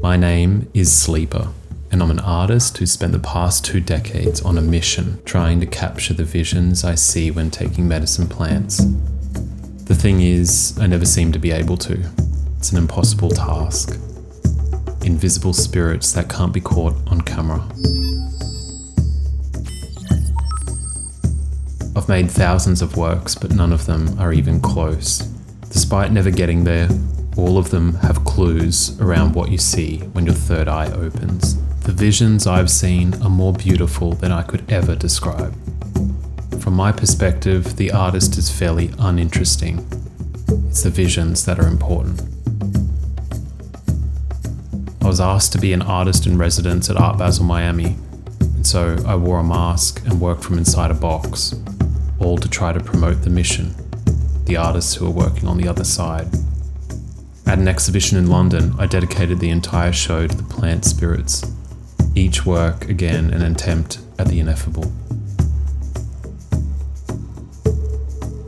My name is Sleeper, and I'm an artist who spent the past 2 decades on a mission trying to capture the visions I see when taking medicine plants. The thing is, I never seem to be able to. It's an impossible task. Invisible spirits that can't be caught on camera. I've made thousands of works, but none of them are even close. Despite never getting there, all of them have clues around what you see when your third eye opens. The visions I've seen are more beautiful than I could ever describe. From my perspective, the artist is fairly uninteresting. It's the visions that are important. I was asked to be an artist in residence at Art Basel Miami, and so I wore a mask and worked from inside a box, all to try to promote the mission, the artists who are working on the other side. At an exhibition in London, I dedicated the entire show to the plant spirits, each work, again, an attempt at the ineffable.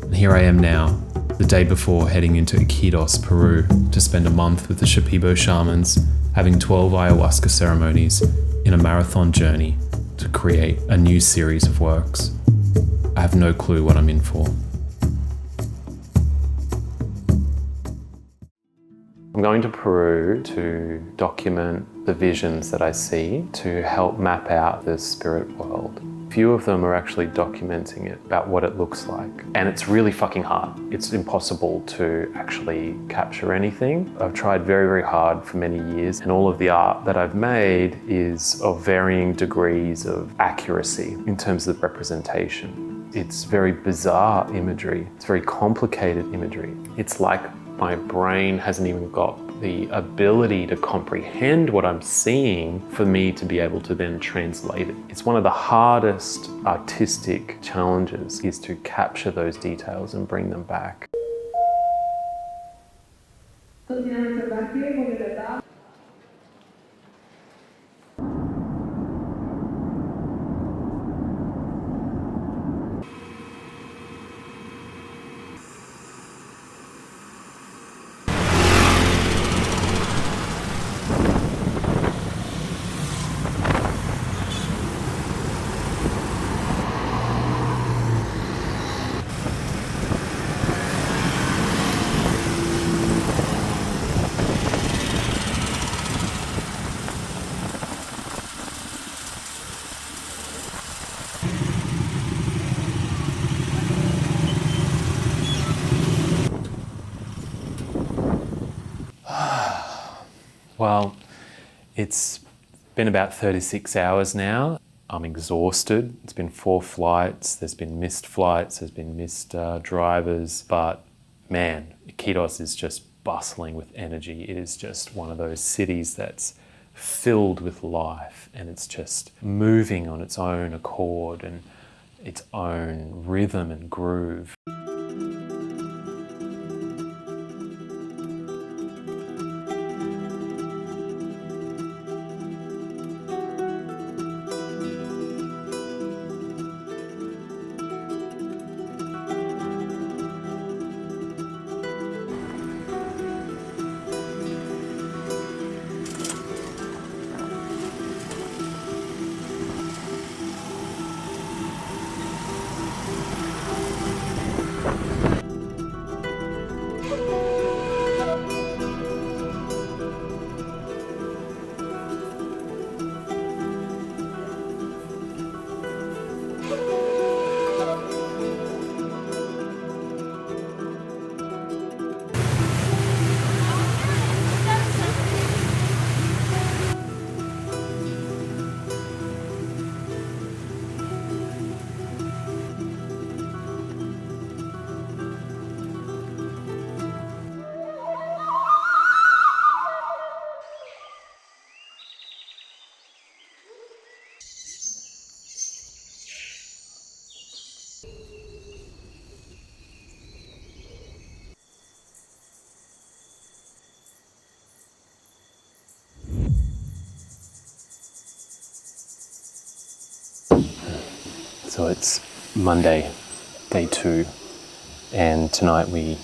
And here I am now, the day before heading into Iquitos, Peru, to spend a month with the Shipibo shamans, having 12 ayahuasca ceremonies in a marathon journey to create a new series of works. I have no clue what I'm in for. I'm going to Peru to document the visions that I see to help map out the spirit world. Few of them are actually documenting it about what it looks like. And it's really fucking hard. It's impossible to actually capture anything. I've tried very, very hard for many years, and all of the art that I've made is of varying degrees of accuracy in terms of representation. It's very bizarre imagery. It's very complicated imagery. It's like my brain hasn't even got the ability to comprehend what I'm seeing for me to be able to then translate it. It's one of the hardest artistic challenges, is to capture those details and bring them back. Well, it's been about 36 hours now. I'm exhausted. It's been 4 flights. There's been missed flights. There's been missed drivers. But man, Iquitos is just bustling with energy. It is just one of those cities that's filled with life, and it's just moving on its own accord and its own rhythm and groove. So it's Monday, day 2, and tonight we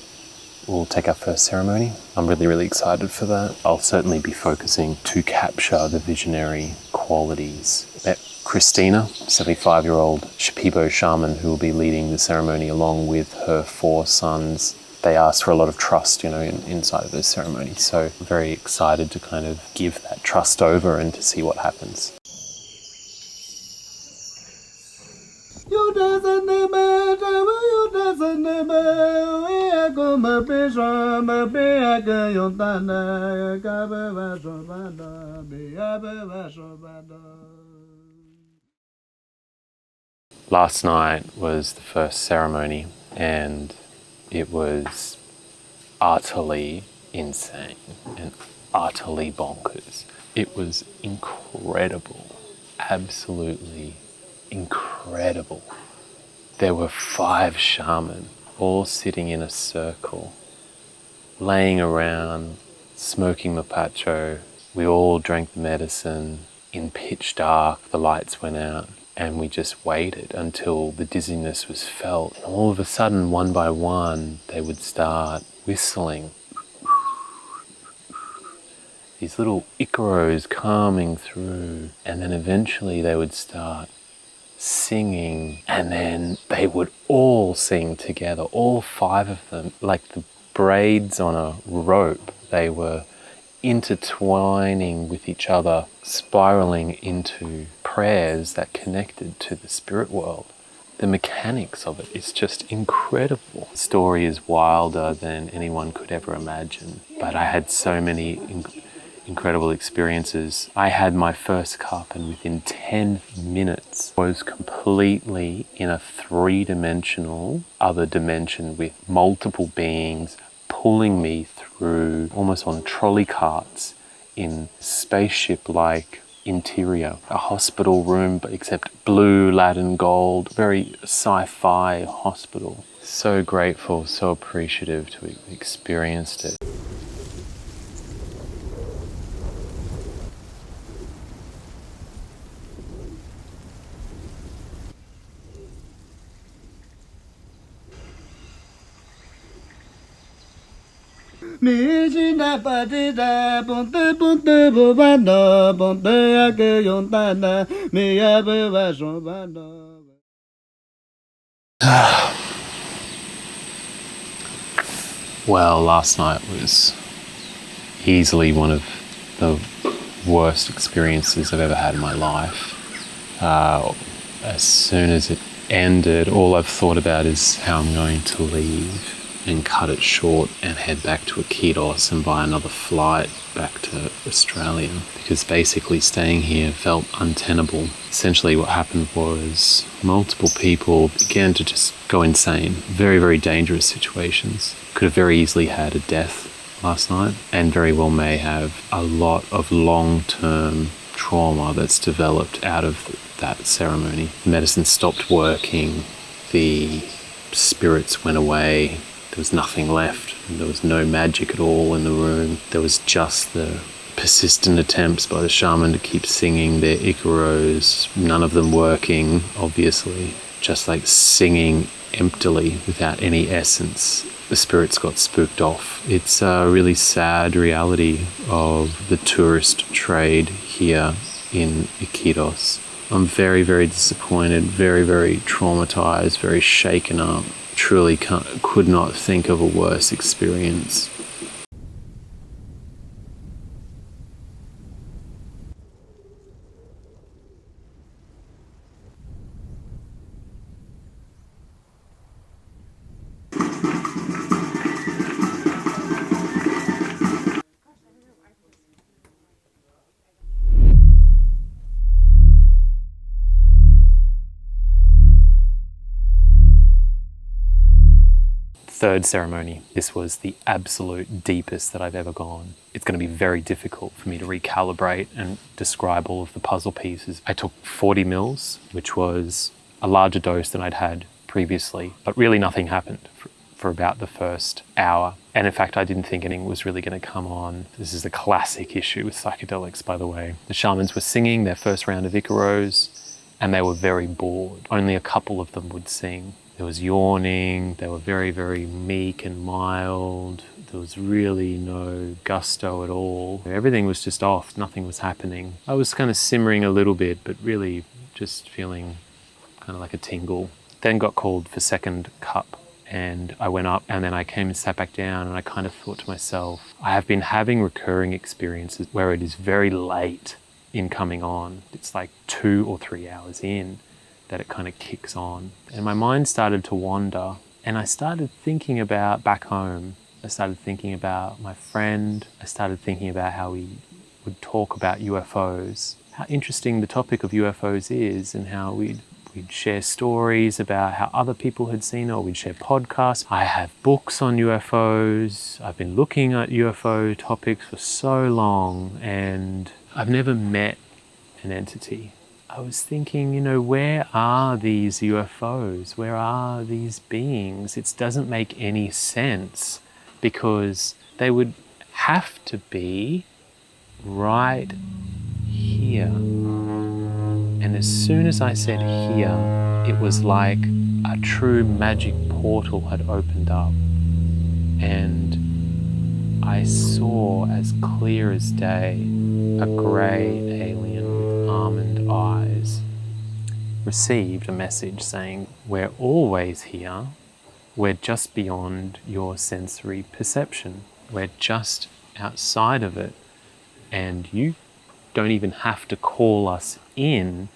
we'll take our first ceremony. I'm really, really excited for that. I'll certainly be focusing to capture the visionary qualities. Met Christina, 75-year-old Shipibo shaman who will be leading the ceremony along with her 4 sons. They ask for a lot of trust, inside of those ceremonies. So I'm very excited to kind of give that trust over and to see what happens. Last night was the first ceremony and it was utterly insane and utterly bonkers. It was incredible, absolutely incredible. There were 5 shaman all sitting in a circle, laying around, smoking mapacho. We all drank the medicine in pitch dark, the lights went out, and we just waited until the dizziness was felt. And all of a sudden, one by one, they would start whistling. These little icaros coming through, and then eventually they would start singing, and then they would all sing together, all 5 of them, like the braids on a rope. They were intertwining with each other, spiraling into prayers that connected to the spirit world. The mechanics of it is just incredible. The story is wilder than anyone could ever imagine, but I had so many incredible experiences. I had my first cup and within 10 minutes I was completely in a 3-dimensional other dimension with multiple beings pulling me through, almost on trolley carts in spaceship-like interior. A hospital room, but except blue, Latin gold, very sci-fi hospital. So grateful, so appreciative to have experienced it. Well, last night was easily one of the worst experiences I've ever had in my life. As soon as it ended, all I've thought about is how I'm going to leave and cut it short and head back to Iquitos and buy another flight back to Australia, because basically staying here felt untenable. Essentially what happened was multiple people began to just go insane. Very, very dangerous situations. Could have very easily had a death last night and very well may have a lot of long-term trauma that's developed out of that ceremony. The medicine stopped working, the spirits went away, there was nothing left. There was no magic at all in the room. There was just the persistent attempts by the shaman to keep singing their icaros, none of them working, obviously, just like singing emptily without any essence. The spirits got spooked off. It's a really sad reality of the tourist trade here in Iquitos. I'm very, very disappointed, very, very traumatized, very shaken up. Truly could not think of a worse experience. Third ceremony. This was the absolute deepest that I've ever gone. It's going to be very difficult for me to recalibrate and describe all of the puzzle pieces. I took 40 mils, which was a larger dose than I'd had previously, but really nothing happened for about the first hour. And in fact, I didn't think anything was really going to come on. This is a classic issue with psychedelics, by the way. The shamans were singing their first round of icaros, and they were very bored. Only a couple of them would sing. There was yawning, they were very, very meek and mild. There was really no gusto at all. Everything was just off, nothing was happening. I was kind of simmering a little bit, but really just feeling kind of like a tingle. Then got called for second cup, and I went up, and then I came and sat back down, and I kind of thought to myself, I have been having recurring experiences where it is very late in coming on. It's like 2 or 3 hours in that it kind of kicks on. And my mind started to wander, and I started thinking about back home. I started thinking about my friend. I started thinking about how we would talk about UFOs, how interesting the topic of UFOs is, and how we'd share stories about how other people had seen it, or we'd share podcasts. I have books on UFOs. I've been looking at UFO topics for so long, and I've never met an entity. I was thinking, where are these UFOs? Where are these beings? It doesn't make any sense, because they would have to be right here. And as soon as I said here, it was like a true magic portal had opened up, and I saw as clear as day a grey alien with almond eyes. Received a message saying, we're always here, we're just beyond your sensory perception, we're just outside of it, and you don't even have to call us in,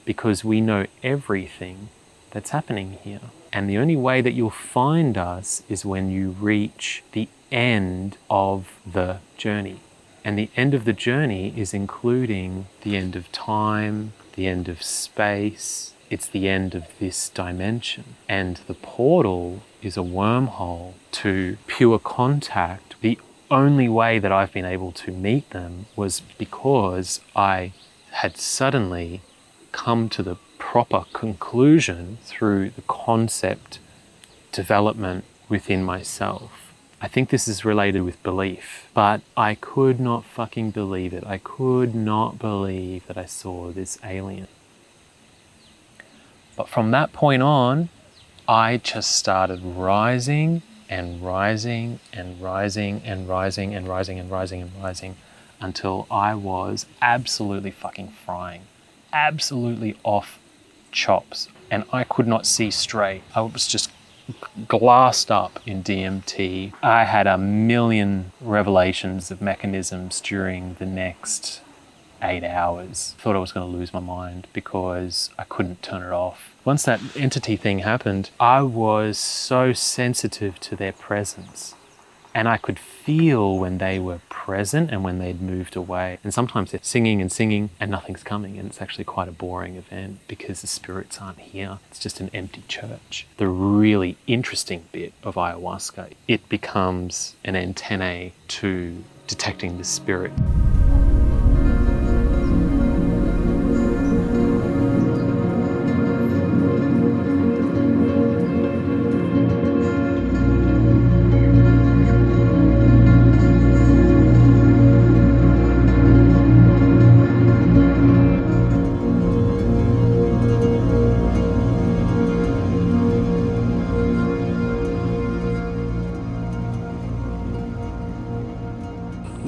because we know everything that's happening here. And the only way that you'll find us is when you reach the end of the journey. And the end of the journey is including the end of time, the end of space, it's the end of this dimension. And the portal is a wormhole to pure contact. The only way that I've been able to meet them was because I had suddenly come to the proper conclusion through the concept development within myself. I think this is related with belief, but I could not fucking believe it. I could not believe that I saw this alien. But from that point on, I just started rising and rising and rising and rising and rising and rising and rising until I was absolutely fucking frying, absolutely off chops, and I could not see straight. I was just glassed up in DMT. I had a million revelations of mechanisms during the next 8 hours. Thought I was going to lose my mind because I couldn't turn it off. Once that entity thing happened, I was so sensitive to their presence. And I could feel when they were present and when they'd moved away. And sometimes they're singing and nothing's coming. And it's actually quite a boring event because the spirits aren't here. It's just an empty church. The really interesting bit of ayahuasca, it becomes an antennae to detecting the spirit.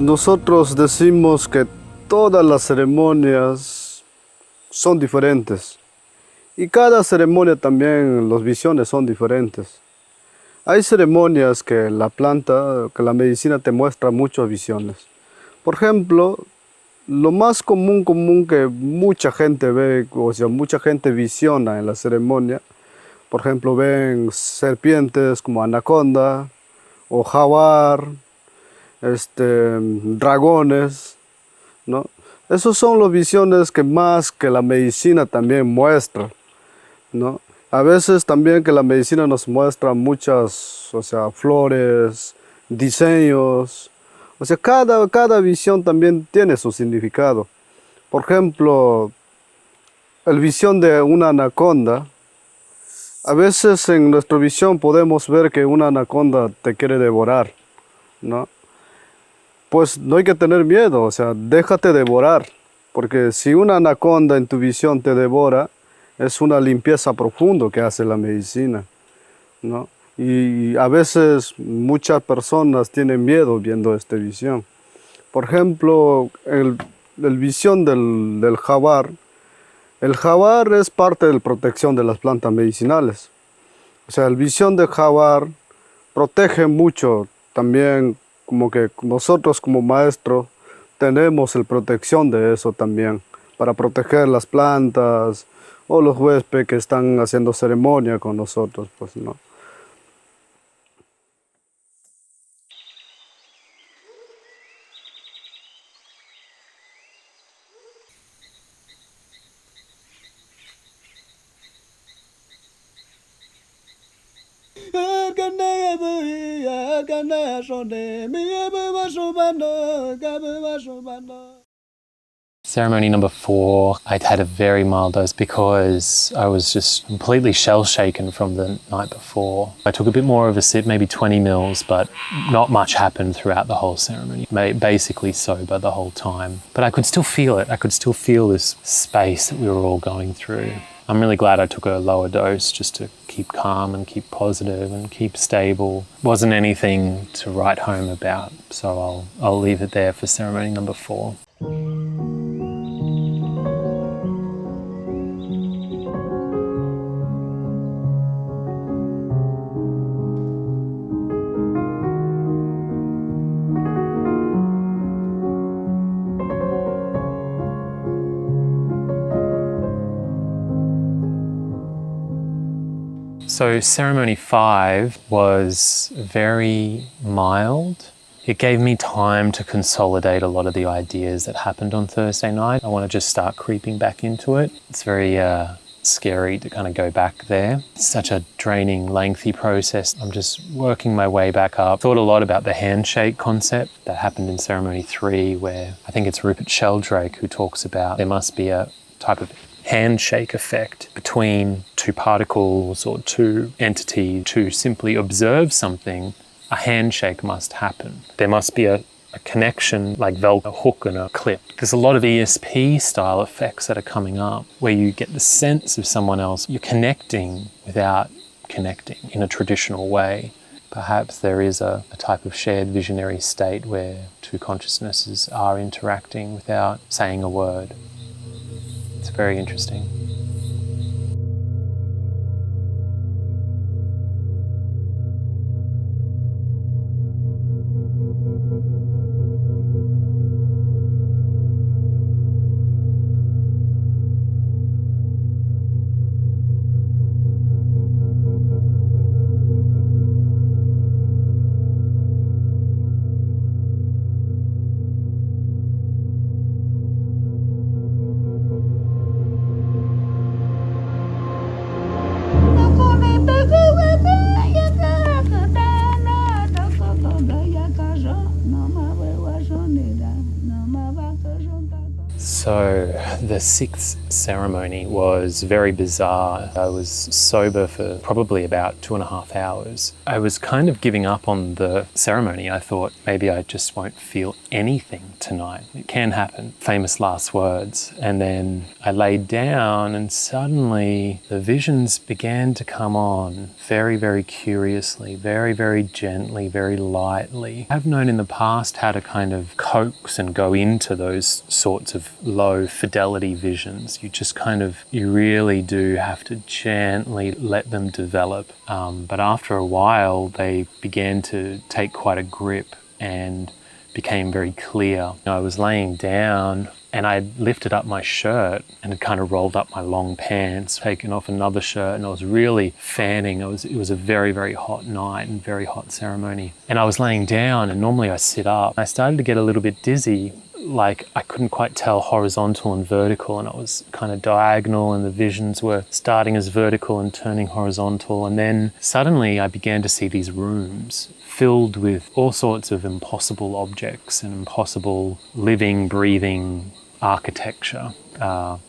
Nosotros decimos que todas las ceremonias son diferentes y cada ceremonia también las visiones son diferentes. Hay ceremonias que la planta, que la medicina te muestra muchas visiones. Por ejemplo, lo más común que mucha gente ve, o sea, mucha gente visiona en la ceremonia, por ejemplo, ven serpientes como anaconda o jaguar, dragones, ¿no? Esas son las visiones que más que la medicina también muestra, ¿no? A veces también que la medicina nos muestra muchas, o sea, flores, diseños, o sea, cada visión también tiene su significado. Por ejemplo, la visión de una anaconda, a veces en nuestra visión podemos ver que una anaconda te quiere devorar, ¿no? Pues no hay que tener miedo, o sea, déjate devorar, porque si una anaconda en tu visión te devora, es una limpieza profunda que hace la medicina. ¿no? Y a veces muchas personas tienen miedo viendo esta visión. Por ejemplo, el visión del jaguar. El jaguar es parte de la protección de las plantas medicinales. O sea, el visión del jaguar protege mucho. También como que nosotros como maestros tenemos la protección de eso también, para proteger las plantas o los huéspedes que están haciendo ceremonia con nosotros, pues, ¿no? Ceremony number 4, I'd had a very mild dose because I was just completely shell-shaken from the night before. I took a bit more of a sip, maybe 20 mils, but not much happened throughout the whole ceremony. Basically sober the whole time. But I could still feel it. I could still feel this space that we were all going through. I'm really glad I took a lower dose just to keep calm and keep positive and keep stable. Wasn't anything to write home about, so I'll leave it there for ceremony number 4. So ceremony 5 was very mild. It gave me time to consolidate a lot of the ideas that happened on Thursday night. I want to just start creeping back into it. It's very scary to kind of go back there. It's such a draining, lengthy process. I'm just working my way back up. Thought a lot about the handshake concept that happened in ceremony 3, where I think it's Rupert Sheldrake who talks about there must be a type of handshake effect between two particles or two entities. To simply observe something, a handshake must happen. There must be a connection like a hook and a clip. There's a lot of ESP style effects that are coming up where you get the sense of someone else. You're connecting without connecting in a traditional way. Perhaps there is a type of shared visionary state where two consciousnesses are interacting without saying a word. It's very interesting. So the 6th ceremony was very bizarre. I was sober for probably about 2.5 hours. I was kind of giving up on the ceremony. I thought maybe I just won't feel anything tonight. It can happen. Famous last words. And then I laid down and suddenly the visions began to come on very, very curiously, very, very gently, very lightly. I've known in the past how to kind of coax and go into those sorts of low fidelity visions. You really do have to gently let them develop. But after a while, they began to take quite a grip and became very clear. I was laying down and I lifted up my shirt and had kind of rolled up my long pants, taken off another shirt, and I was really fanning. It was a very, very hot night and very hot ceremony. And I was laying down, and normally I sit up. I started to get a little bit dizzy, like I couldn't quite tell horizontal and vertical, and it was kind of diagonal, and the visions were starting as vertical and turning horizontal. And then suddenly I began to see these rooms filled with all sorts of impossible objects and impossible living, breathing architecture.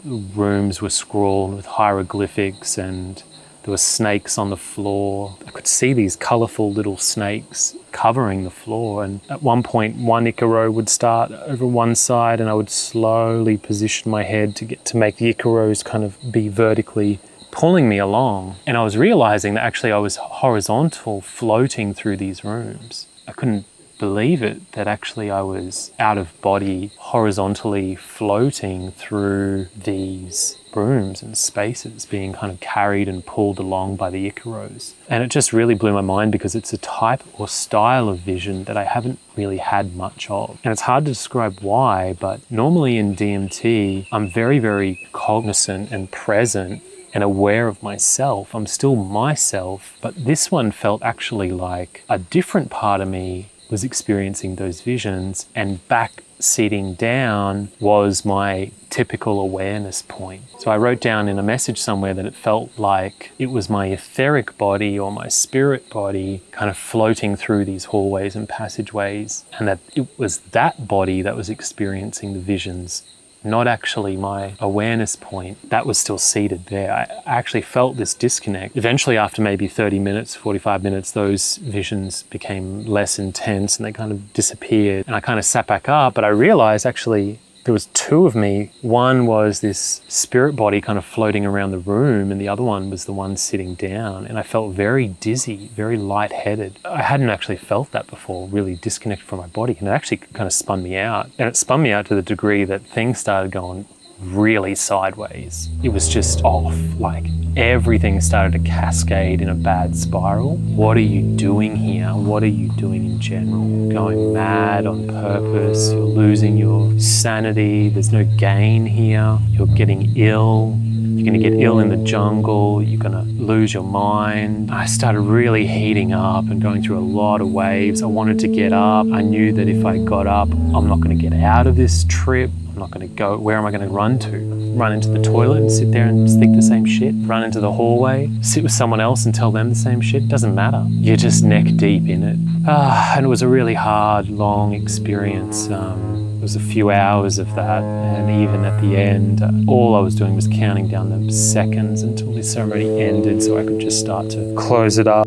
Rooms were scrawled with hieroglyphics and there were snakes on the floor. I could see these colourful little snakes covering the floor, and at one point one Icaro would start over one side and I would slowly position my head to make the Icaros kind of be vertically pulling me along. And I was realizing that actually I was horizontal, floating through these rooms. I couldn't believe it, that actually I was out of body, horizontally floating through these rooms and spaces, being kind of carried and pulled along by the Iquitos. And it just really blew my mind, because it's a type or style of vision that I haven't really had much of. And it's hard to describe why, but normally in DMT, I'm very, very cognizant and present and aware of myself. I'm still myself, but this one felt actually like a different part of me was experiencing those visions, and back seating down was my typical awareness point. So I wrote down in a message somewhere that it felt like it was my etheric body or my spirit body kind of floating through these hallways and passageways, and that it was that body that was experiencing the visions, not actually my awareness point. That was still seated there. I actually felt this disconnect. Eventually, after maybe 30 minutes, 45 minutes, those visions became less intense and they kind of disappeared. And I kind of sat back up, but I realized actually there was two of me. One was this spirit body kind of floating around the room, and the other one was the one sitting down. And I felt very dizzy, very lightheaded. I hadn't actually felt that before, really disconnected from my body. And it actually kind of spun me out. And it spun me out to the degree that things started going really sideways. It was just off, like everything started to cascade in a bad spiral. What are you doing here? What are you doing in general? Going mad on purpose, you're losing your sanity, there's no gain here, you're getting ill, you're gonna get ill in the jungle, you're gonna lose your mind. I started really heating up and going through a lot of waves. I wanted to get up. I knew that if I got up, I'm not gonna get out of this trip. I'm not going to go. Where am I going to run to? Run into the toilet and sit there and think the same shit? Run into the hallway, sit with someone else and tell them the same shit? Doesn't matter. You're just neck deep in it. And it was a really hard, long experience. It was a few hours of that, and even at the end, all I was doing was counting down the seconds until the ceremony ended so I could just start to close it up.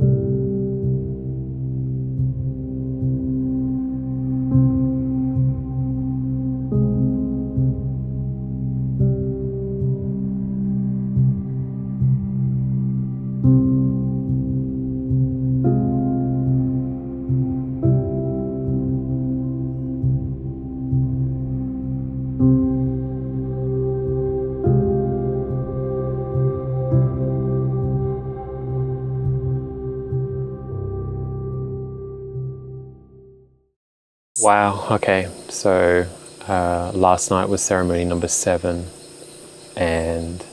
Wow, okay, so last night was ceremony number 7, and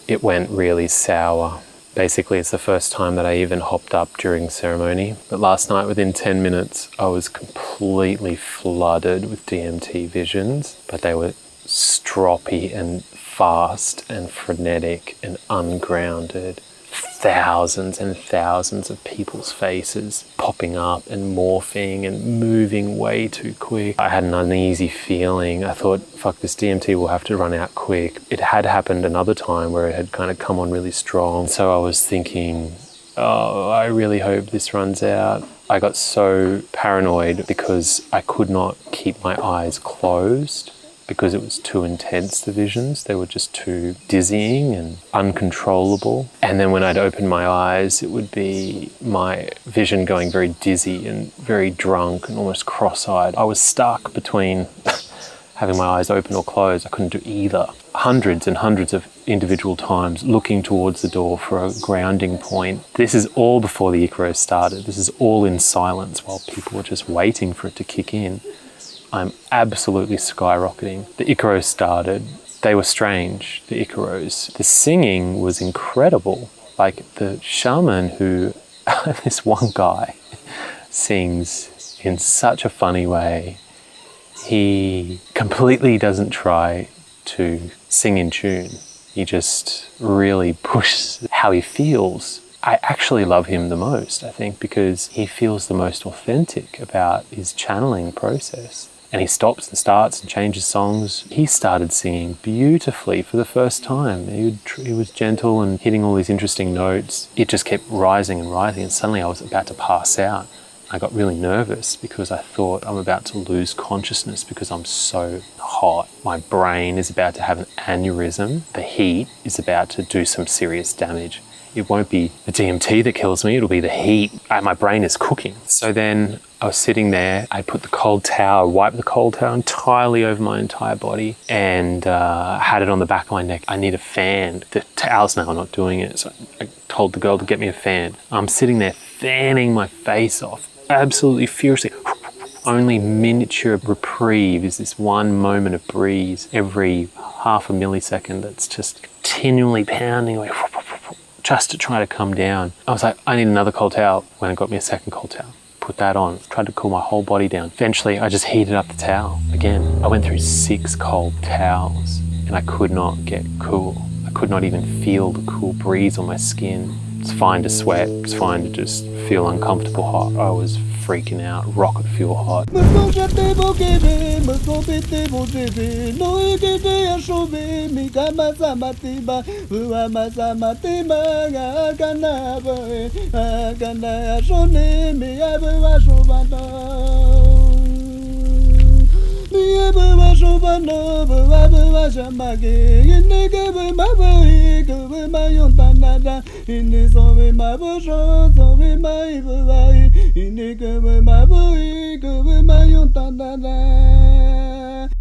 it went really sour. Basically, it's the first time that I even hopped up during ceremony. But last night, within 10 minutes, I was completely flooded with DMT visions, but they were stroppy and fast and frenetic and ungrounded. Thousands and thousands of people's faces popping up and morphing and moving way too quick. I had an uneasy feeling. I thought, fuck, this DMT will have to run out quick. It had happened another time where it had kind of come on really strong. So I was thinking, oh, I really hope this runs out. I got so paranoid because I could not keep my eyes closed, because it was too intense, the visions. They were just too dizzying and uncontrollable. And then when I'd open my eyes, it would be my vision going very dizzy and very drunk and almost cross-eyed. I was stuck between having my eyes open or closed. I couldn't do either. Hundreds and hundreds of individual times looking towards the door for a grounding point. This is all before the Iquitos started. This is all in silence while people were just waiting for it to kick in. I'm absolutely skyrocketing. The Iquitos started. They were strange, the Iquitos. The singing was incredible. Like the shaman who, this one guy, sings in such a funny way. He completely doesn't try to sing in tune. He just really pushes how he feels. I actually love him the most, I think, because he feels the most authentic about his channeling process. And he stops and starts and changes songs. He started singing beautifully for the first time. He was gentle and hitting all these interesting notes. It just kept rising and rising, and suddenly I was about to pass out. I got really nervous because I thought I'm about to lose consciousness because I'm so hot. My brain is about to have an aneurysm. The heat is about to do some serious damage. It won't be the DMT that kills me, it'll be the heat. My brain is cooking. So then I was sitting there, I put the cold towel, wiped the cold towel entirely over my entire body and had it on the back of my neck. I need a fan. The towel's now not doing it. So I told the girl to get me a fan. I'm sitting there fanning my face off, absolutely furiously. Only miniature reprieve is this one moment of breeze every half a millisecond that's just continually pounding away, just to try to come down. I was like, I need another cold towel. When I got me a second cold towel, put that on, tried to cool my whole body down. Eventually, I just heated up the towel again. I went through 6 cold towels and I could not get cool. I could not even feel the cool breeze on my skin. It's fine to sweat, it's fine to just feel uncomfortable hot. I was freaking out, rocket fuel hot.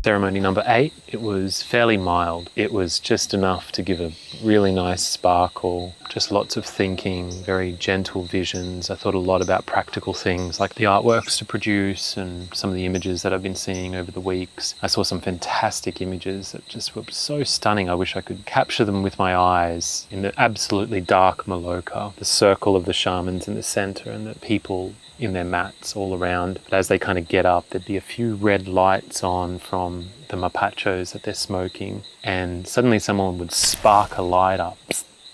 Ceremony number 8, it was fairly mild. It was just enough to give a really nice sparkle, just lots of thinking, very gentle visions. I thought a lot about practical things like the artworks to produce and some of the images that I've been seeing over the weeks. I saw some fantastic images that just were so stunning. I wish I could capture them with my eyes in the absolutely dark Maloka, the circle of the shamans in the center and the people in their mats all around. But as they kind of get up, there'd be a few red lights on from the mapachos that they're smoking, and suddenly someone would spark a light up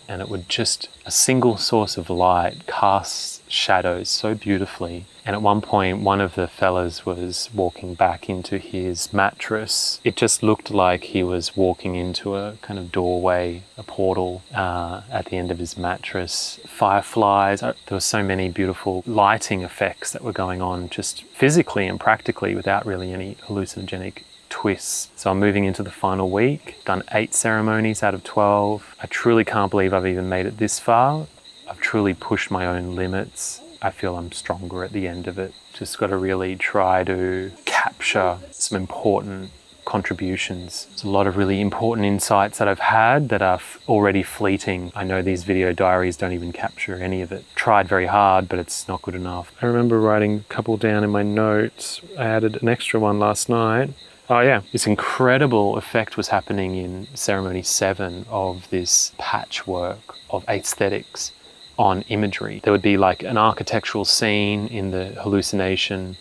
and it would just, a single source of light casts shadows so beautifully. And at one point, one of the fellas was walking back into his mattress. It just looked like he was walking into a kind of doorway, a portal at the end of his mattress. Fireflies, there were so many beautiful lighting effects that were going on just physically and practically without really any hallucinogenic twists. So I'm moving into the final week, done 8 ceremonies out of 12. I truly can't believe I've even made it this far. I've truly pushed my own limits. I feel I'm stronger at the end of it. Just got to really try to capture some important contributions. There's a lot of really important insights that I've had that are already fleeting. I know these video diaries don't even capture any of it. Tried very hard, but it's not good enough. I remember writing a couple down in my notes. I added an extra one last night. Oh yeah, this incredible effect was happening in ceremony 7 of this patchwork of aesthetics on imagery. There would be like an architectural scene in the hallucination.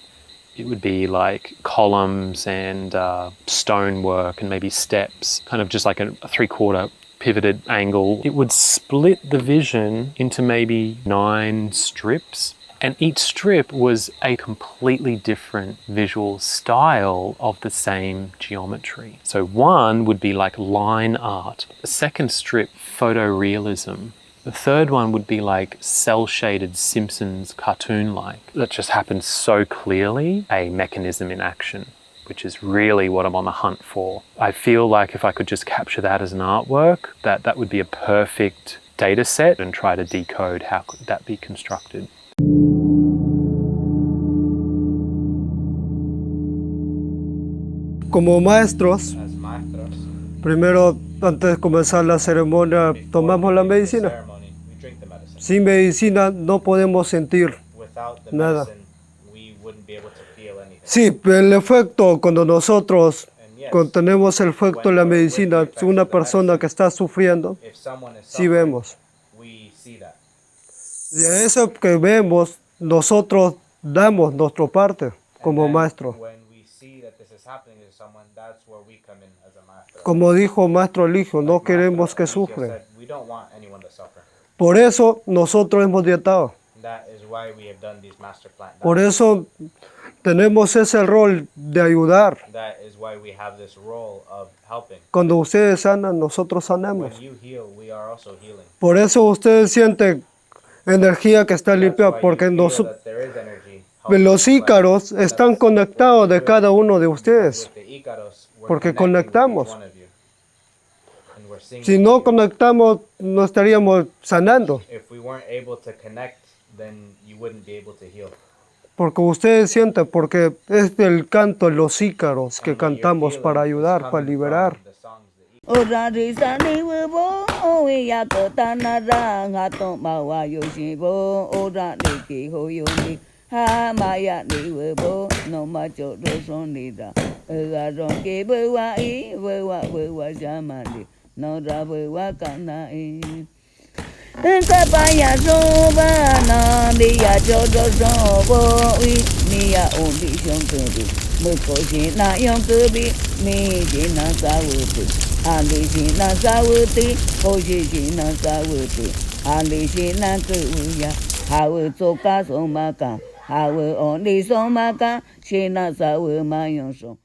It would be like columns and stonework and maybe steps, kind of just like a 3/4 pivoted angle. It would split the vision into maybe 9 strips. And each strip was a completely different visual style of the same geometry. So one would be like line art. The second strip, photorealism. The third one would be like cel-shaded Simpsons cartoon-like. That just happens so clearly, a mechanism in action, which is really what I'm on the hunt for. I feel like if I could just capture that as an artwork, that would be a perfect data set and try to decode how could that be constructed. Como maestros, primero, antes de comenzar la ceremonia, tomamos la medicina. Sin medicina no podemos sentir nada. Sí, el efecto, cuando nosotros tenemos el efecto de la medicina, si una persona que está sufriendo, sí vemos. Y a eso que vemos, nosotros damos nuestra parte como maestro. Como dijo Maestro Eligio, no queremos que sufran. Por eso nosotros hemos dietado. Por eso tenemos ese rol de ayudar. Cuando ustedes sanan, nosotros sanamos. Por eso ustedes sienten energía que está limpia, porque Los ícaros están conectados de cada uno de ustedes, porque conectamos. Si no conectamos, no estaríamos sanando. Porque ustedes sienten, porque es del canto de los ícaros que cantamos para ayudar, para liberar. Kapaya soba na dia jodo sobo wi mia undi shonkubi mukoshi na yonkubi mi jina sawuti ali jina sawuti koshi jina sawuti ali jina kuya hawu toka somaka hawu ondi somaka shina sawu mayonso.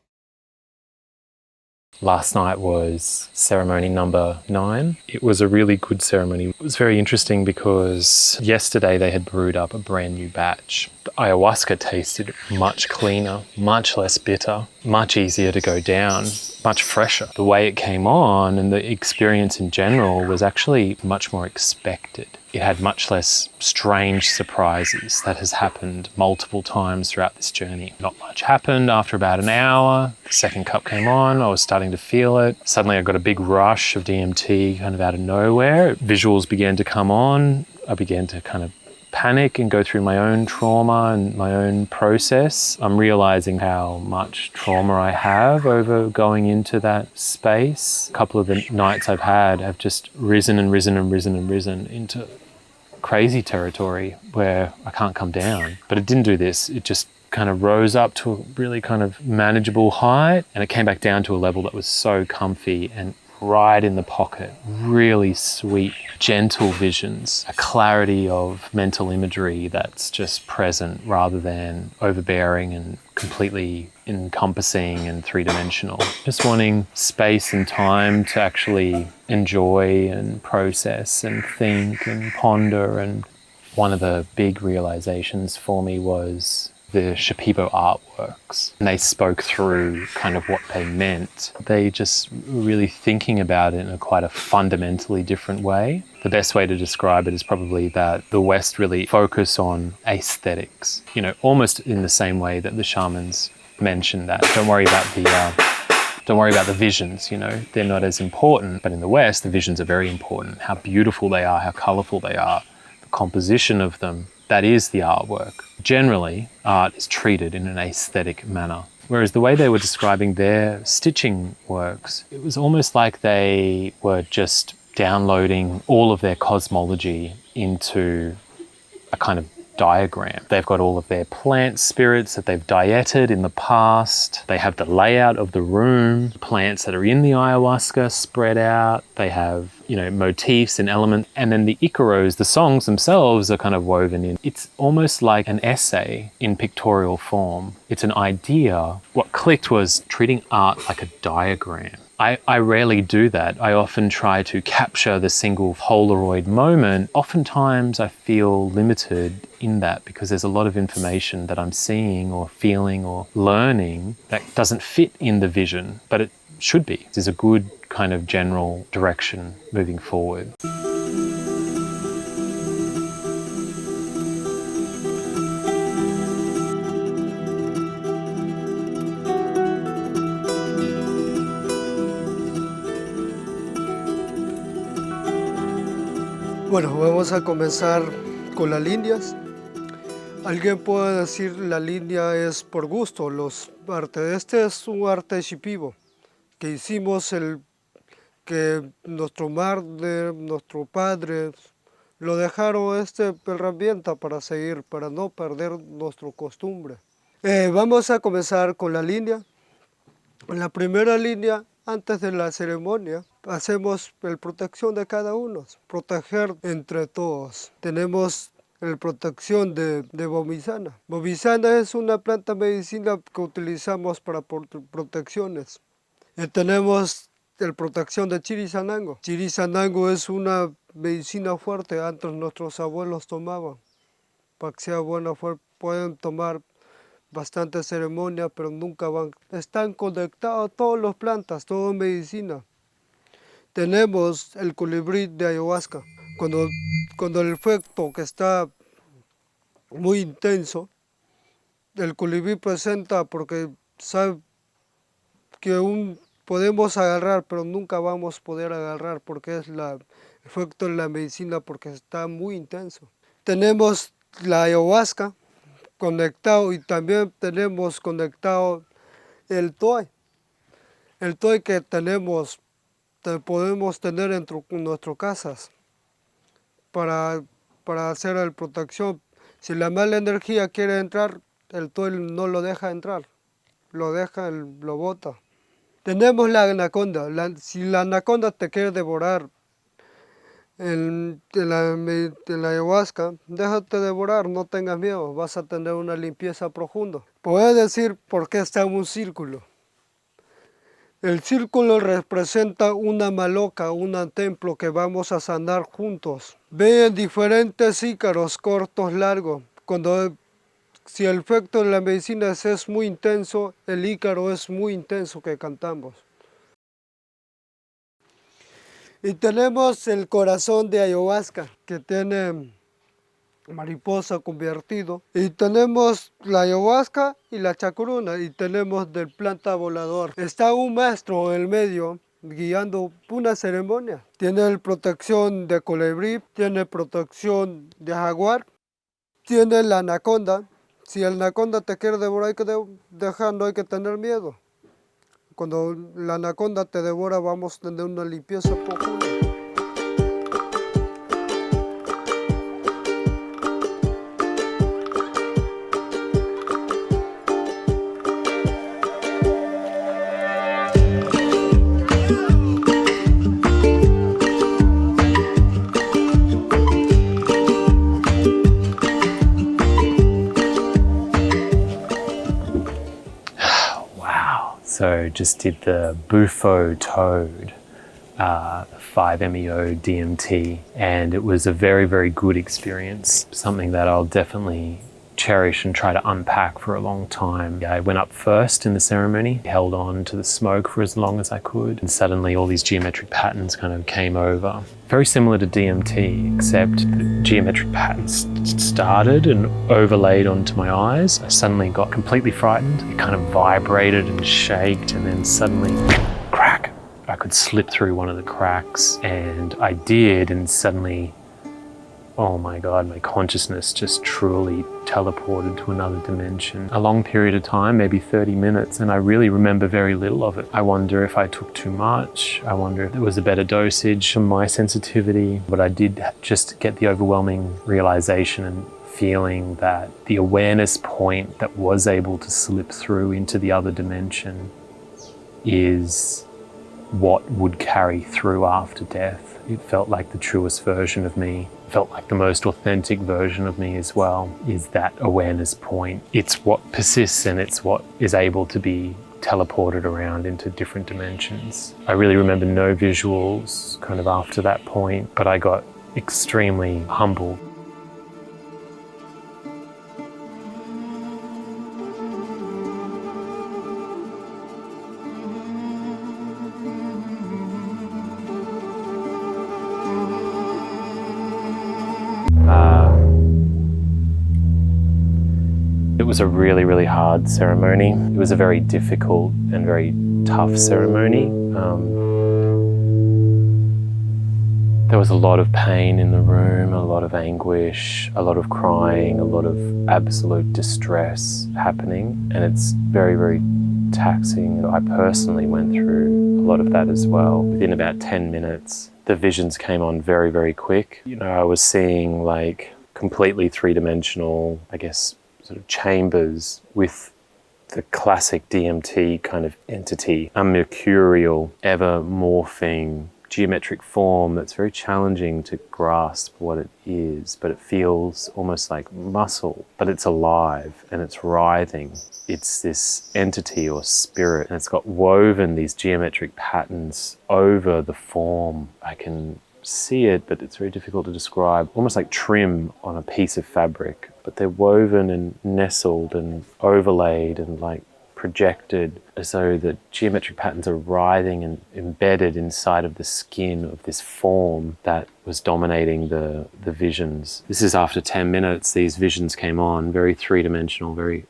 Last night was ceremony number 9. It was a really good ceremony. It was very interesting because yesterday they had brewed up a brand new batch. The ayahuasca tasted much cleaner, much less bitter, much easier to go down, much fresher. The way it came on and the experience in general was actually much more expected. It had much less strange surprises. That has happened multiple times throughout this journey. Not much happened. After about an hour, the second cup came on, I was starting to feel it. Suddenly I got a big rush of DMT kind of out of nowhere. Visuals began to come on. I began to kind of panic and go through my own trauma and my own process. I'm realizing how much trauma I have over going into that space. A couple of the nights I've had have just risen and risen and risen and risen into crazy territory where I can't come down. But it didn't do this. It just kind of rose up to a really kind of manageable height and it came back down to a level that was so comfy and right in the pocket, really sweet, gentle visions, a clarity of mental imagery that's just present rather than overbearing and completely encompassing and three-dimensional. Just wanting space and time to actually enjoy and process and think and ponder. And one of the big realizations for me was the Shipibo artworks. And they spoke through kind of what they meant. They just were really thinking about it in quite a fundamentally different way. The best way to describe it is probably that the West really focus on aesthetics, you know, almost in the same way that the shamans mentioned that. Don't worry about the visions, you know, they're not as important. But in the West, the visions are very important. How beautiful they are, how colorful they are, the composition of them. That is the artwork. Generally, art is treated in an aesthetic manner. Whereas the way they were describing their stitching works, it was almost like they were just downloading all of their cosmology into a kind of diagram. They've got all of their plant spirits that they've dieted in the past. They have the layout of the room, plants that are in the ayahuasca spread out. They have, you know, motifs and elements. And then the Iquitos, the songs themselves are kind of woven in. It's almost like an essay in pictorial form. It's an idea. What clicked was treating art like a diagram. I rarely do that. I often try to capture the single Polaroid moment. Oftentimes I feel limited in that because there's a lot of information that I'm seeing or feeling or learning that doesn't fit in the vision, but it should be. There's a good kind of general direction moving forward. Bueno, vamos a comenzar con las líneas. Alguien puede decir la línea es por gusto, los arte. Este es un arte shipibo que hicimos que nuestro madre, nuestros padres lo dejaron herramienta para seguir, para no perder nuestra costumbre. Vamos a comenzar con la línea. En la primera línea, antes de la ceremonia, hacemos la protección de cada uno, proteger entre todos. Tenemos la protección de bomisana. Bomisana es una planta medicina que utilizamos para protecciones. Tenemos la protección de chirisanango. Chirisanango es una medicina fuerte, antes nuestros abuelos tomaban. Para que sea buena, pueden tomar bastantes ceremonias, pero nunca van. Están conectados todas las plantas, toda medicina. Tenemos el colibrí de ayahuasca. Cuando el efecto que está muy intenso, el colibrí presenta porque sabe que podemos agarrar, pero nunca vamos a poder agarrar porque es el efecto de la medicina, porque está muy intenso. Tenemos la ayahuasca conectado y también tenemos conectado el toy. El toy que podemos tener en nuestras casas para hacer la protección. Si la mala energía quiere entrar, el toy no lo deja entrar, lo bota. Tenemos la anaconda. Si la anaconda te quiere devorar en la ayahuasca, déjate devorar, no tengas miedo, vas a tener una limpieza profunda. Puedes decir por qué está en un círculo. El círculo representa una maloca, un templo que vamos a sanar juntos. Ven diferentes ícaros, cortos, largos. Si el efecto de la medicina es muy intenso, el ícaro es muy intenso que cantamos. Y tenemos el corazón de ayahuasca, que tiene mariposa convertido. Y tenemos la ayahuasca y la chacruna, y tenemos del planta volador. Está un maestro en el medio guiando una ceremonia. Tiene protección de colibrí, tiene protección de jaguar, tiene la anaconda. Si el anaconda te quiere devorar, hay que dejar, no hay que tener miedo. Cuando la anaconda te devora, vamos a tener una limpieza profunda. So just did the Bufo toad, 5-MeO DMT, and it was a very, very good experience, something that I'll definitely cherish and try to unpack for a long time. I went up first in the ceremony, held on to the smoke for as long as I could, and suddenly all these geometric patterns kind of came over. Very similar to DMT, except the geometric patterns started and overlaid onto my eyes. I suddenly got completely frightened. It kind of vibrated and shaked, and then suddenly, crack! I could slip through one of the cracks, and I did, and suddenly, oh my God, my consciousness just truly teleported to another dimension. A long period of time, maybe 30 minutes, and I really remember very little of it. I wonder if I took too much. I wonder if there was a better dosage from my sensitivity. But I did just get the overwhelming realization and feeling that the awareness point that was able to slip through into the other dimension is what would carry through after death. It felt like the truest version of me. It felt like the most authentic version of me as well, is that awareness point. It's what persists, and it's what is able to be teleported around into different dimensions. I really remember no visuals kind of after that point, but I got extremely humbled. It was a really, really hard ceremony. It was a very difficult and very tough ceremony. There was a lot of pain in the room, a lot of anguish, a lot of crying, a lot of absolute distress happening, and it's very, very taxing. I personally went through a lot of that as well. Within about 10 minutes, the visions came on very, very quick. You know, I was seeing like completely three-dimensional, I guess, sort of chambers with the classic DMT kind of entity, a mercurial, ever morphing geometric form that's very challenging to grasp what it is, but it feels almost like muscle, but it's alive and it's writhing. It's this entity or spirit, and it's got woven these geometric patterns over the form. I can see it, but it's very difficult to describe. Almost like trim on a piece of fabric, but they're woven and nestled and overlaid and like projected as though the geometric patterns are writhing and embedded inside of the skin of this form that was dominating the visions. This is after 10 minutes, these visions came on, very three-dimensional, very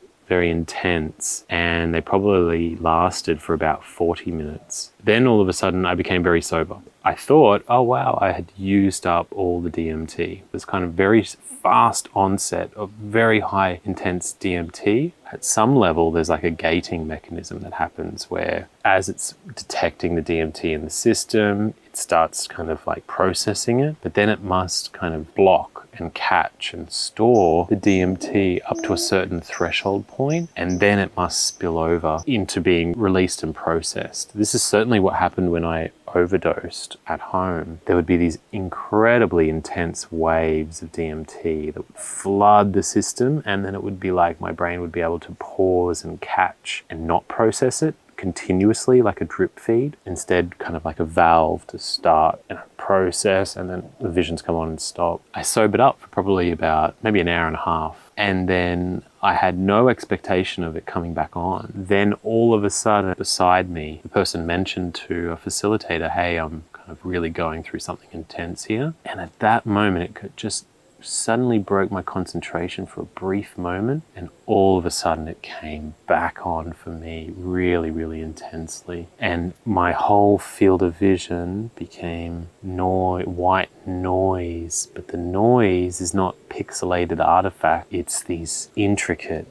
intense, and they probably lasted for about 40 minutes. Then all of a sudden I became very sober. I thought, oh wow, I had used up all the DMT. This kind of very fast onset of very high intense DMT. At some level there's like a gating mechanism that happens where as it's detecting the DMT in the system, it starts kind of like processing it, but then it must kind of block and catch and store the DMT up to a certain threshold point, and then it must spill over into being released and processed. This is certainly what happened when I overdosed at home. There would be these incredibly intense waves of DMT that would flood the system, and then it would be like my brain would be able to pause and catch and not process it continuously like a drip feed, instead kind of like a valve to start and process, and then the visions come on and stop. I sobered up for probably about maybe an hour and a half, and then I had no expectation of it coming back on. Then all of a sudden beside me, the person mentioned to a facilitator, hey, I'm kind of really going through something intense here. And at that moment it just suddenly broke my concentration for a brief moment, and all of a sudden it came back on for me really, really intensely. And my whole field of vision became white noise, but the noise is not pixelated artifact, it's these intricate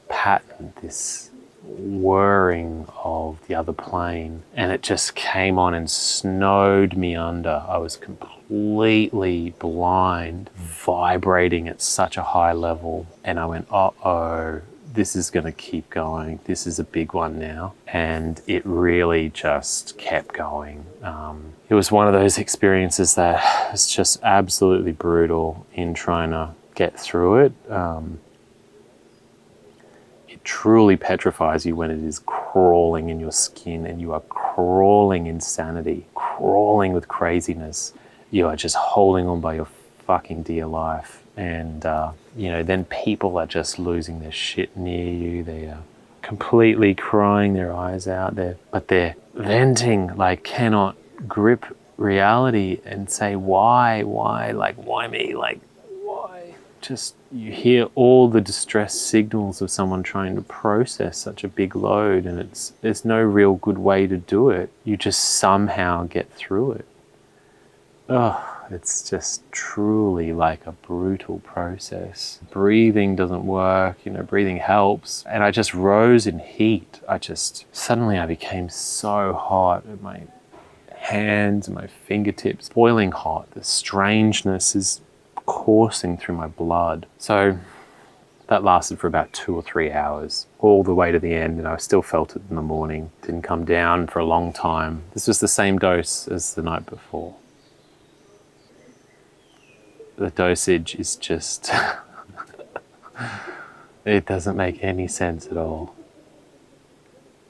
pattern, this whirring of the other plane, and it just came on and snowed me under. I was completely blind, vibrating at such a high level, and I went, uh-oh, this is going to keep going. This is a big one now. And it really just kept going. It was one of those experiences that was just absolutely brutal in trying to get through it. It truly petrifies you when it is crawling in your skin and you are crawling insanity, crawling with craziness. You are just holding on by your fucking dear life. And, then people are just losing their shit near you. They are completely crying their eyes out there, but they're venting, like cannot grip reality and say, why, like, why me? Like, why? Just, you hear all the distress signals of someone trying to process such a big load, and there's no real good way to do it. You just somehow get through it. Oh, it's just truly like a brutal process. Breathing doesn't work, breathing helps. And I just rose in heat. Suddenly I became so hot at my hands and my fingertips, boiling hot. The strangeness is coursing through my blood. So that lasted for about 2 or 3 hours, all the way to the end, and I still felt it in the morning. Didn't come down for a long time. This was the same dose as the night before. The dosage is just, it doesn't make any sense at all.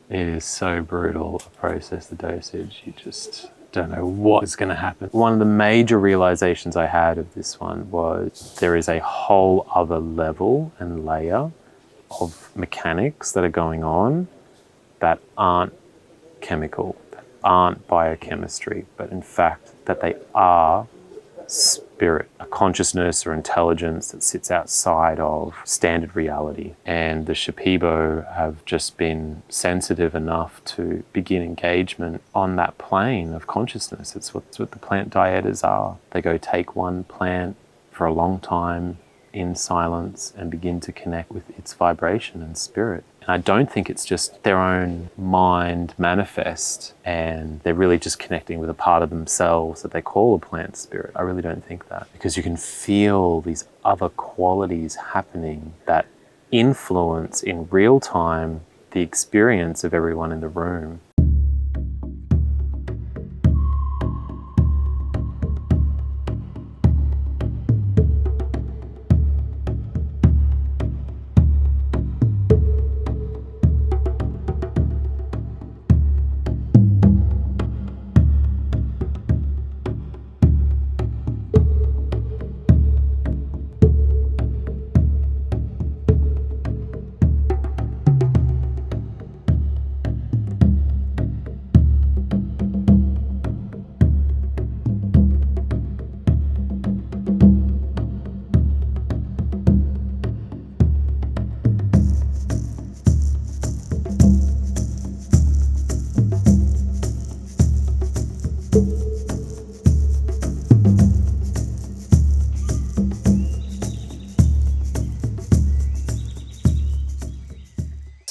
It is so brutal to process the dosage. You just don't know what is going to happen. One of the major realizations I had of this one was there is a whole other level and layer of mechanics that are going on that aren't chemical, that aren't biochemistry, but in fact that they are spirit, a consciousness or intelligence that sits outside of standard reality. And the Shipibo have just been sensitive enough to begin engagement on that plane of consciousness. It's what the plant dietas are. They go take one plant for a long time in silence and begin to connect with its vibration and spirit. And I don't think it's just their own mind manifest and they're really just connecting with a part of themselves that they call a plant spirit. I really don't think that, because you can feel these other qualities happening that influence in real time the experience of everyone in the room.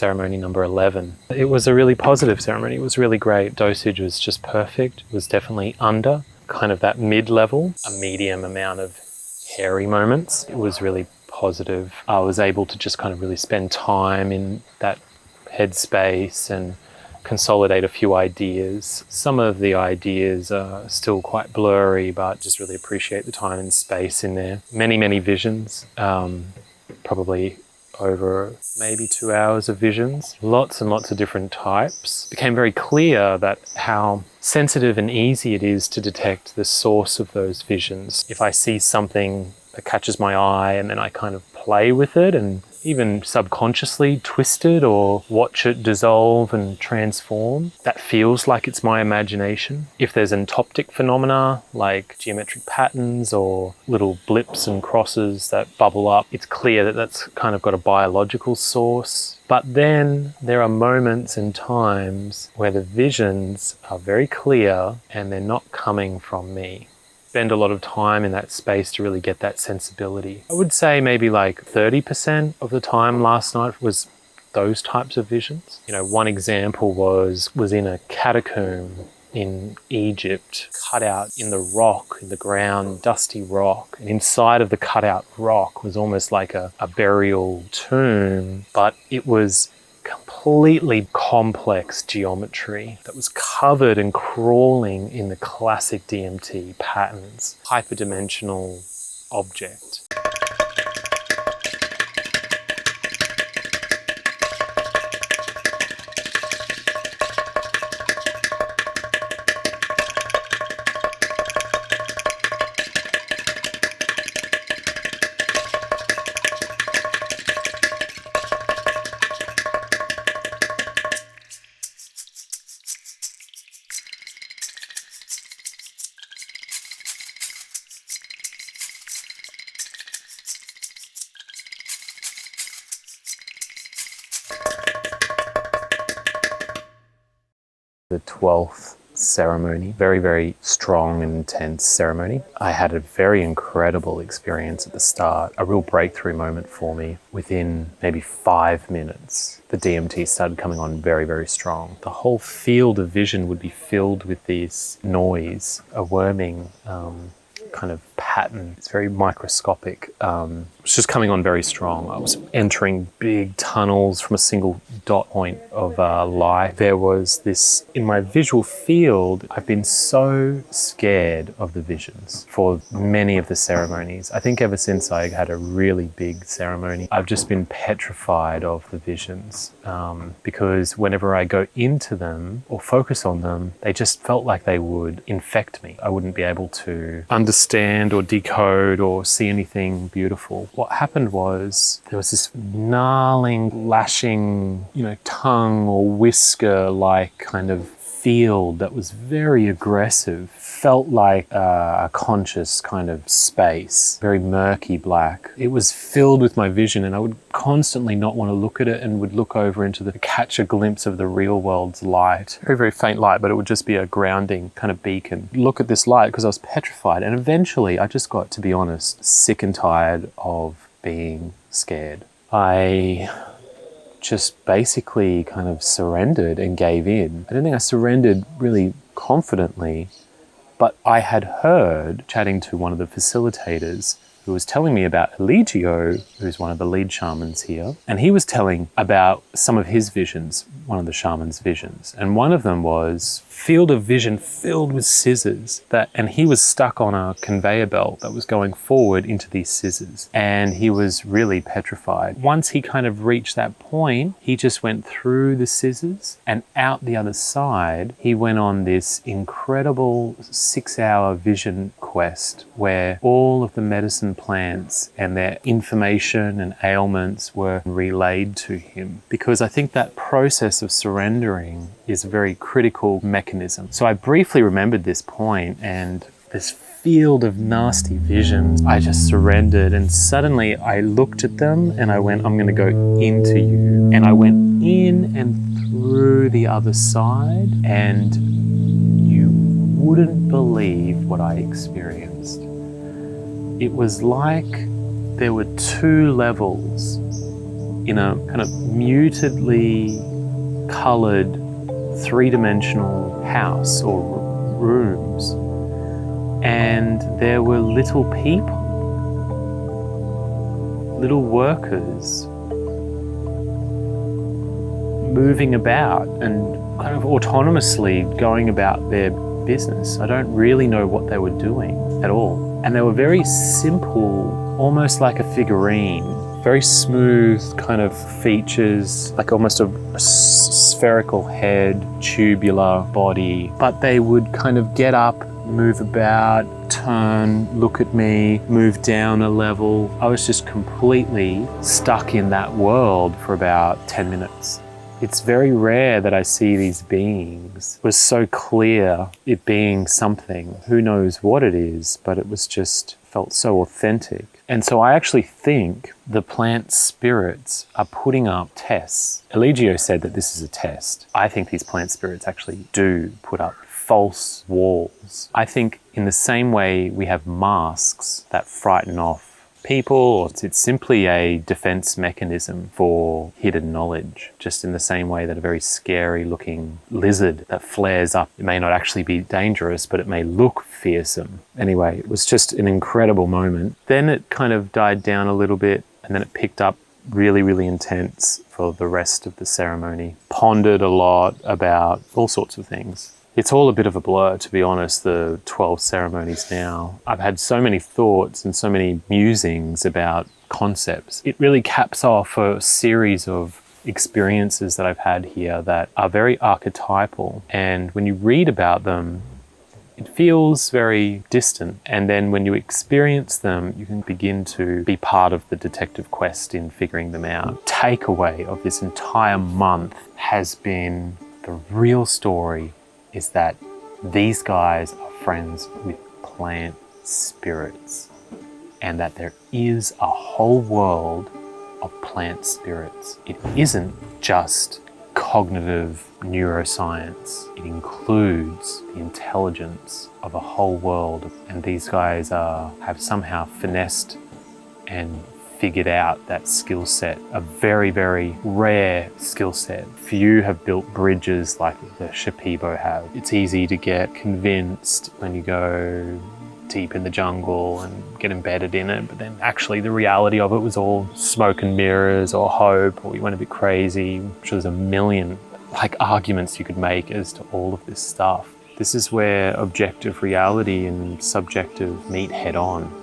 ceremony number 11. It was a really positive ceremony. It was really great. Dosage was just perfect. It was definitely under kind of that mid-level, a medium amount of hairy moments. It was really positive. I was able to just kind of really spend time in that headspace and consolidate a few ideas. Some of the ideas are still quite blurry, but just really appreciate the time and space in there. Many, many visions, probably over maybe 2 hours of visions. Lots and lots of different types. It became very clear that how sensitive and easy it is to detect the source of those visions. If I see something that catches my eye and then I kind of play with it and even subconsciously twist it or watch it dissolve and transform, that feels like it's my imagination. If there's entoptic phenomena like geometric patterns or little blips and crosses that bubble up, it's clear that that's kind of got a biological source. But then there are moments and times where the visions are very clear and they're not coming from me. Spend a lot of time in that space to really get that sensibility. I would say maybe like 30% of the time last night was those types of visions. You know, one example was in a catacomb in Egypt, cut out in the rock, in the ground, dusty rock. And inside of the cut out rock was almost like a burial tomb, but it was completely complex geometry that was covered and crawling in the classic DMT patterns. Hyperdimensional object. The 12th ceremony, very, very strong and intense ceremony. I had a very incredible experience at the start, a real breakthrough moment for me. Within maybe 5 minutes, the DMT started coming on very, very strong. The whole field of vision would be filled with this noise, a worming kind of pattern. It's very microscopic. It's just coming on very strong. I was entering big tunnels from a single dot point of light. There was this, in my visual field, I've been so scared of the visions for many of the ceremonies. I think ever since I had a really big ceremony, I've just been petrified of the visions because whenever I go into them or focus on them, they just felt like they would infect me. I wouldn't be able to understand or decode or see anything beautiful. What happened was there was this gnarling, lashing, tongue or whisker-like kind of field that was very aggressive. Felt like a conscious kind of space, very murky black. It was filled with my vision and I would constantly not want to look at it and would look over into the catch a glimpse of the real world's light. Very, very faint light, but it would just be a grounding kind of beacon. Look at this light because I was petrified. And eventually I just got, to be honest, sick and tired of being scared. I just basically kind of surrendered and gave in. I don't think I surrendered really confidently, but I had heard, chatting to one of the facilitators, who was telling me about Eligio, who's one of the lead shamans here, and he was telling about some of his visions, one of the shaman's visions. And one of them was field of vision filled with scissors, and he was stuck on a conveyor belt that was going forward into these scissors. And he was really petrified. Once he kind of reached that point, he just went through the scissors and out the other side. He went on this incredible 6-hour vision quest where all of the medicine plants and their information and ailments were relayed to him. Because I think that process of surrendering is a very critical mechanism. So I briefly remembered this point and this field of nasty visions. I just surrendered and suddenly I looked at them and I went, I'm going to go into you. And I went in and through the other side and you wouldn't believe what I experienced. It was like there were 2 levels in a kind of mutedly coloured three-dimensional house or rooms, and there were little people, little workers moving about and kind of autonomously going about their business. I don't really know what they were doing at all. And they were very simple, almost like a figurine, very smooth kind of features, like almost a spherical head, tubular body. But they would kind of get up, move about, turn, look at me, move down a level. I was just completely stuck in that world for about 10 minutes. It's very rare that I see these beings. It was so clear it being something. Who knows what it is, but it was just felt so authentic. And so I actually think the plant spirits are putting up tests. Eligio said that this is a test. I think these plant spirits actually do put up false walls. I think in the same way we have masks that frighten off people, or it's simply a defense mechanism for hidden knowledge, just in the same way that a very scary looking lizard that flares up, it may not actually be dangerous, but it may look fearsome. Anyway, it was just an incredible moment. Then it kind of died down a little bit, and then it picked up really, really intense for the rest of the ceremony. Pondered a lot about all sorts of things. It's all a bit of a blur, to be honest, the 12 ceremonies now. I've had so many thoughts and so many musings about concepts. It really caps off a series of experiences that I've had here that are very archetypal. And when you read about them, it feels very distant. And then when you experience them, you can begin to be part of the detective quest in figuring them out. Takeaway of this entire month has been the real story is that these guys are friends with plant spirits, and that there is a whole world of plant spirits. It isn't just cognitive neuroscience. It includes the intelligence of a whole world, and these guys have somehow finessed and figured out that skill set, a very, very rare skill set. Few have built bridges like the Shipibo have. It's easy to get convinced when you go deep in the jungle and get embedded in it, but then actually the reality of it was all smoke and mirrors or hope, or you went a bit crazy. I'm sure there's a million arguments you could make as to all of this stuff. This is where objective reality and subjective meet head on.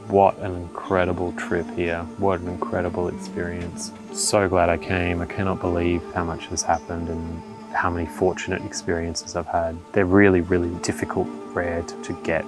What an incredible trip here. What an incredible experience. So glad I came. I cannot believe how much has happened and how many fortunate experiences I've had. They're really, really difficult, rare to get.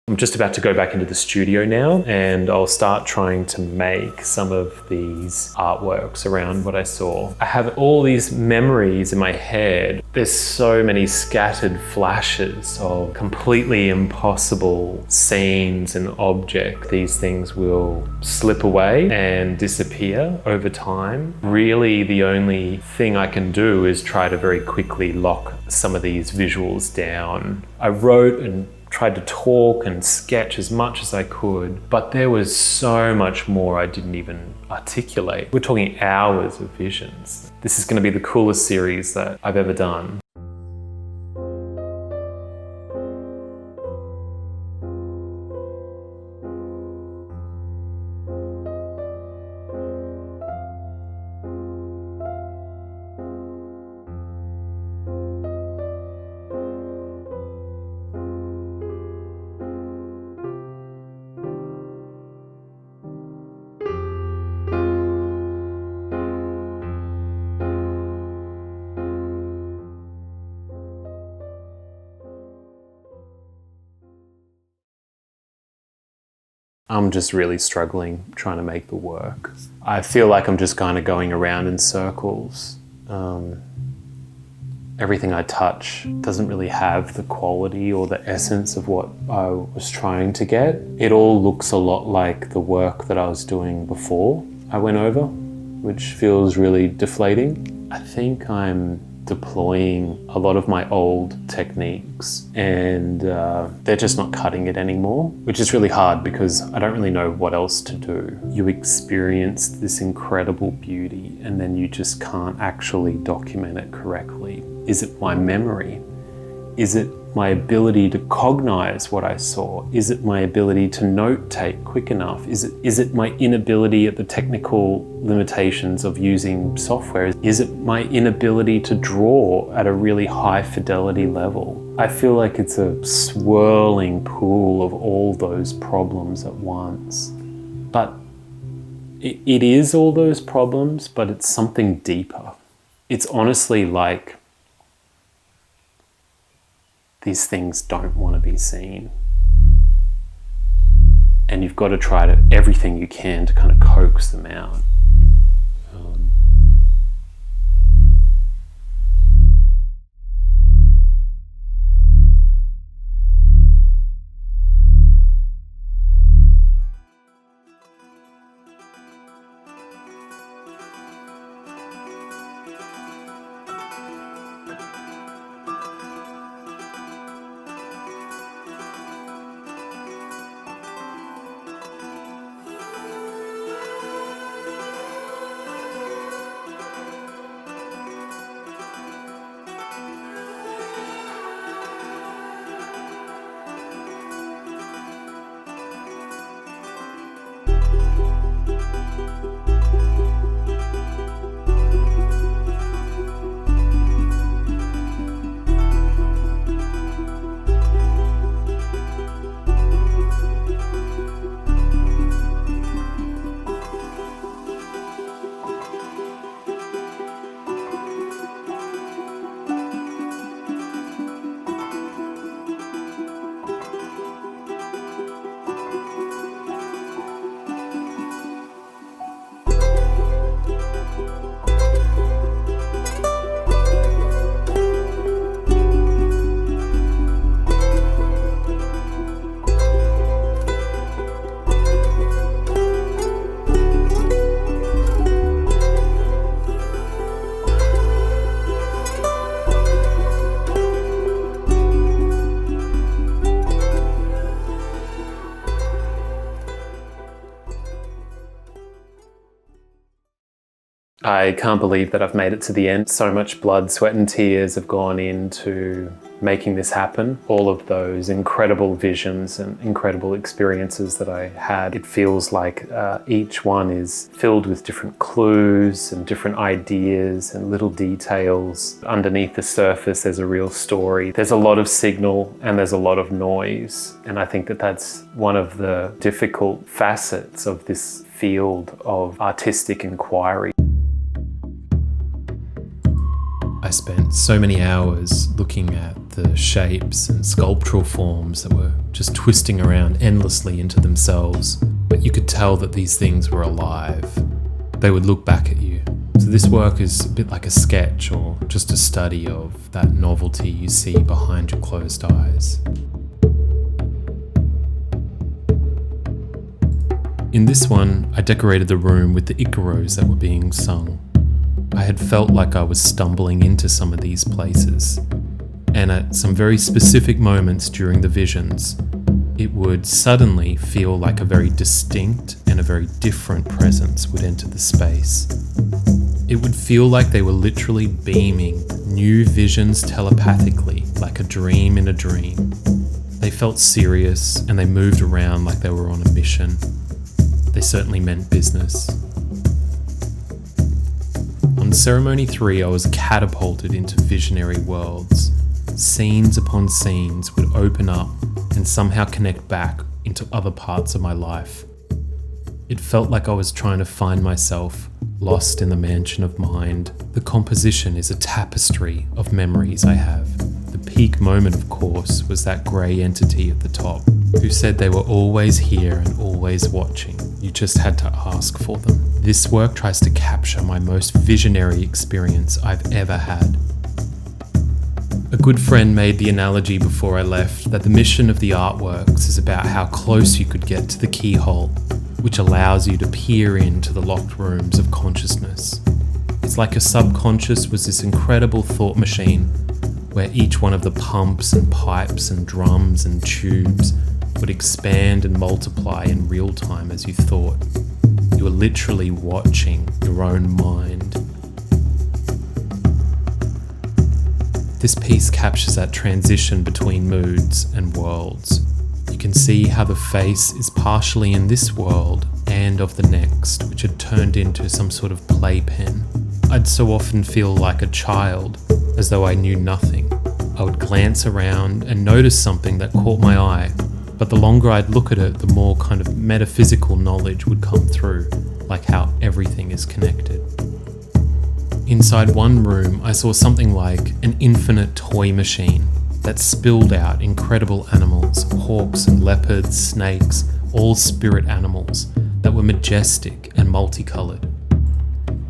I'm just about to go back into the studio now, and I'll start trying to make some of these artworks around what I saw. I have all these memories in my head. There's so many scattered flashes of completely impossible scenes and objects. These things will slip away and disappear over time. Really, the only thing I can do is try to very quickly lock some of these visuals down. I wrote and tried to talk and sketch as much as I could, but there was so much more I didn't even articulate. We're talking hours of visions. This is going to be the coolest series that I've ever done. I'm just really struggling trying to make the work. I feel like I'm just kind of going around in circles. Everything I touch doesn't really have the quality or the essence of what I was trying to get. It all looks a lot like the work that I was doing before I went over, which feels really deflating. I think I'm deploying a lot of my old techniques and they're just not cutting it anymore, which is really hard because I don't really know what else to do. You experience this incredible beauty and then you just can't actually document it correctly. Is it my memory? Is it my ability to cognize what I saw? Is it my ability to note take quick enough? Is it my inability at the technical limitations of using software? Is it my inability to draw at a really high fidelity level? I feel like it's a swirling pool of all those problems at once. But it is all those problems, but it's something deeper. It's honestly like these things don't want to be seen. And you've got to try to everything you can to kind of coax them out. I can't believe that I've made it to the end. So much blood, sweat and tears have gone into making this happen. All of those incredible visions and incredible experiences that I had. It feels like each one is filled with different clues and different ideas and little details. Underneath the surface, there's a real story. There's a lot of signal and there's a lot of noise. And I think that that's one of the difficult facets of this field of artistic inquiry. I spent so many hours looking at the shapes and sculptural forms that were just twisting around endlessly into themselves, but you could tell that these things were alive. They would look back at you. So this work is a bit like a sketch or just a study of that novelty you see behind your closed eyes. In this one, I decorated the room with the Iquitos that were being sung. I had felt like I was stumbling into some of these places, and at some very specific moments during the visions, it would suddenly feel like a very distinct and a very different presence would enter the space. It would feel like they were literally beaming new visions telepathically, like a dream in a dream. They felt serious and they moved around like they were on a mission. They certainly meant business. On Ceremony 3, I was catapulted into visionary worlds. Scenes upon scenes would open up and somehow connect back into other parts of my life. It felt like I was trying to find myself, lost in the mansion of mind. The composition is a tapestry of memories I have. The peak moment, of course, was that grey entity at the top. who said they were always here and always watching. You just had to ask for them. This work tries to capture my most visionary experience I've ever had. A good friend made the analogy before I left that the mission of the artworks is about how close you could get to the keyhole, which allows you to peer into the locked rooms of consciousness. It's like your subconscious was this incredible thought machine where each one of the pumps and pipes and drums and tubes would expand and multiply in real time as you thought. You were literally watching your own mind. This piece captures that transition between moods and worlds. You can see how the face is partially in this world and of the next, which had turned into some sort of playpen. I'd so often feel like a child, as though I knew nothing. I would glance around and notice something that caught my eye, but the longer I'd look at it, the more kind of metaphysical knowledge would come through, like how everything is connected. Inside one room, I saw something like an infinite toy machine that spilled out incredible animals, hawks and leopards, snakes, all spirit animals that were majestic and multicolored.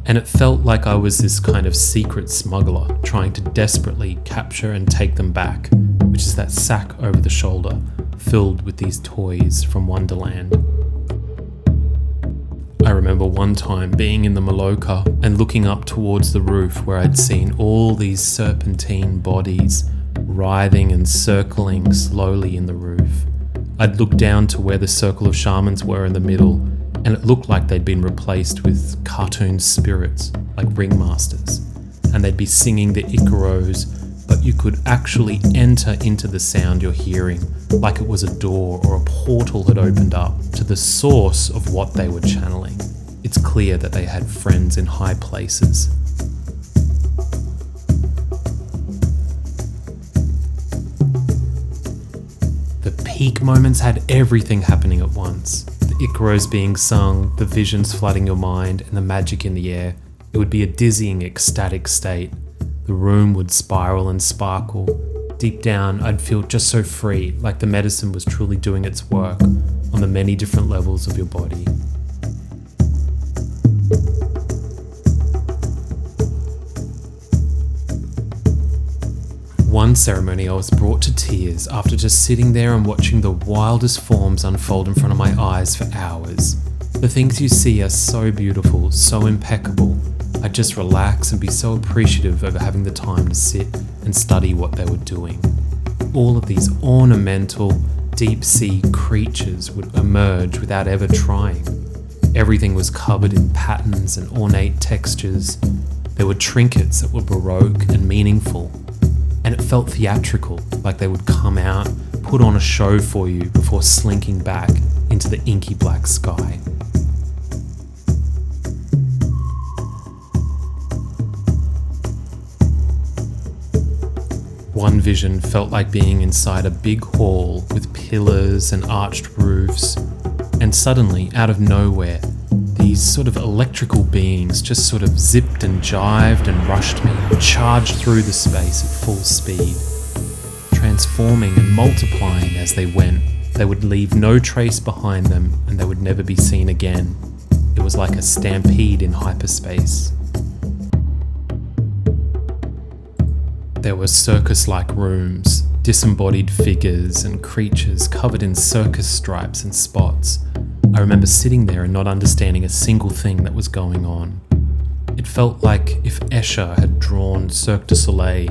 And it felt like I was this kind of secret smuggler trying to desperately capture and take them back, which is that sack over the shoulder filled with these toys from Wonderland. I remember one time being in the Maloka and looking up towards the roof where I'd seen all these serpentine bodies writhing and circling slowly in the roof. I'd look down to where the circle of shamans were in the middle, and it looked like they'd been replaced with cartoon spirits, like ringmasters, and they'd be singing the Iquitos, but you could actually enter into the sound you're hearing, like it was a door or a portal had opened up to the source of what they were channeling. It's clear that they had friends in high places. The peak moments had everything happening at once. The Iquitos being sung, the visions flooding your mind, and the magic in the air. It would be a dizzying, ecstatic state. The room would spiral and sparkle. Deep down, I'd feel just so free, like the medicine was truly doing its work on the many different levels of your body. One ceremony, I was brought to tears after just sitting there and watching the wildest forms unfold in front of my eyes for hours. The things you see are so beautiful, so impeccable. I'd just relax and be so appreciative of having the time to sit and study what they were doing. All of these ornamental, deep-sea creatures would emerge without ever trying. Everything was covered in patterns and ornate textures. There were trinkets that were baroque and meaningful. And it felt theatrical, like they would come out, put on a show for you before slinking back into the inky black sky. One vision felt like being inside a big hall with pillars and arched roofs, and suddenly, out of nowhere, these sort of electrical beings just sort of zipped and jived and rushed me, charged through the space at full speed, transforming and multiplying as they went. They would leave no trace behind them, and they would never be seen again. It was like a stampede in hyperspace. There were circus-like rooms, disembodied figures and creatures covered in circus stripes and spots. I remember sitting there and not understanding a single thing that was going on. It felt like if Escher had drawn Cirque du Soleil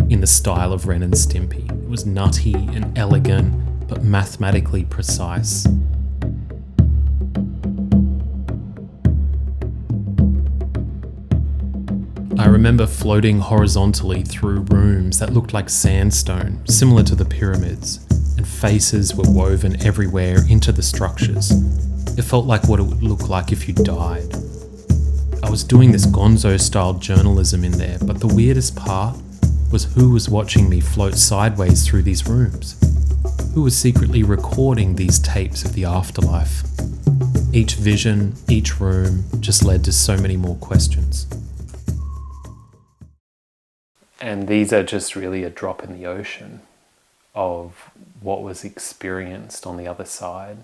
in the style of Ren and Stimpy. It was nutty and elegant, but mathematically precise. I remember floating horizontally through rooms that looked like sandstone, similar to the pyramids, and faces were woven everywhere into the structures. It felt like what it would look like if you died. I was doing this gonzo-style journalism in there, but the weirdest part was who was watching me float sideways through these rooms. Who was secretly recording these tapes of the afterlife? Each vision, each room, just led to so many more questions. And these are just really a drop in the ocean of what was experienced on the other side.